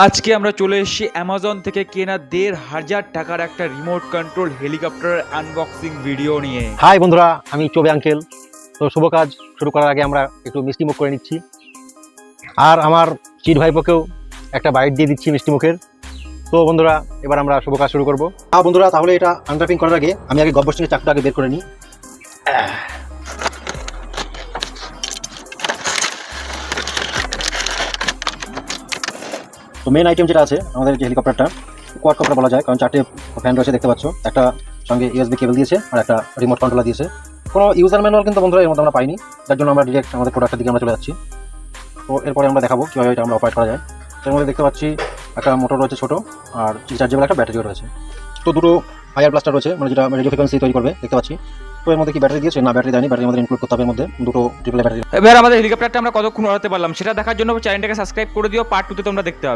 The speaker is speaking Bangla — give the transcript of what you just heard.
আজকে আমরা চলে এসেছি অ্যামাজন থেকে কেনা ১,৫০০ টাকার একটা রিমোট কন্ট্রোল হেলিকপ্টারের আনবক্সিং ভিডিও নিয়ে। হাই বন্ধুরা, আমি চবে আঙ্কেল। তো শুভ কাজ শুরু করার আগে আমরা একটু মিষ্টি মুখ করে নিচ্ছি, আর আমার চিট ভাইপোকেও একটা বাইট দিয়ে দিচ্ছি মিষ্টি মুখের। তো বন্ধুরা, এবার আমরা শুভ কাজ শুরু করবো। বন্ধুরা, তাহলে এটা আনরাপিং করার আগে আমি আগে গব্বর সিংয়ের চাকটা আগে বের করে নিই। তো মেন আইটেম যেটা আছে আমাদের যে হেলিকপ্টারটা, কোয়াড কপ্টার বলা যায়, কারণ 4টে ফ্যান রয়েছে দেখতে পাচ্ছ, একটা সঙ্গে ইউএসবি কেবল দিয়েছে আর একটা রিমোট কন্ট্রোলার দিয়েছে। কোনো ইউজার ম্যানুয়াল কিন্তু বন্ধুরা এর মধ্যে আমরা পাইনি, যার জন্য আমরা ডিরেক্ট আমাদের প্রোডাক্টের দিকে আমরা চলে যাচ্ছি। তো এরপরে আমরা দেখাবো কীভাবে এটা আমরা অপারেট করা যায়। এর মধ্যে দেখতে পাচ্ছি একটা মোটর রয়েছে ছোটো, আর রিচার্জেবল একটা ব্যাটারিও রয়েছে। তো দুটো আইআর ব্লাস্টার রয়েছে, মানে যেটা রেডিও ফ্রিকোয়েন্সি তৈরি করবে দেখতে পাচ্ছি। তো এর মধ্যে কি ব্যাটারি দিয়েছে? না, ব্যাটারি দেয়নি। ব্যাটারি আমাদের ইনক্লুড করতে হবে, এর মধ্যে দুটো ট্রিপল ব্যাটারি। এবার আমাদের হেলিকপ্টারটা আমরা কতক্ষণ উড়াতে পারলাম সেটা দেখার জন্য চ্যানেলটাকে সাবস্ক্রাইব করে দিও, পার্ট 2 তে তোমরা দেখতে পাবে।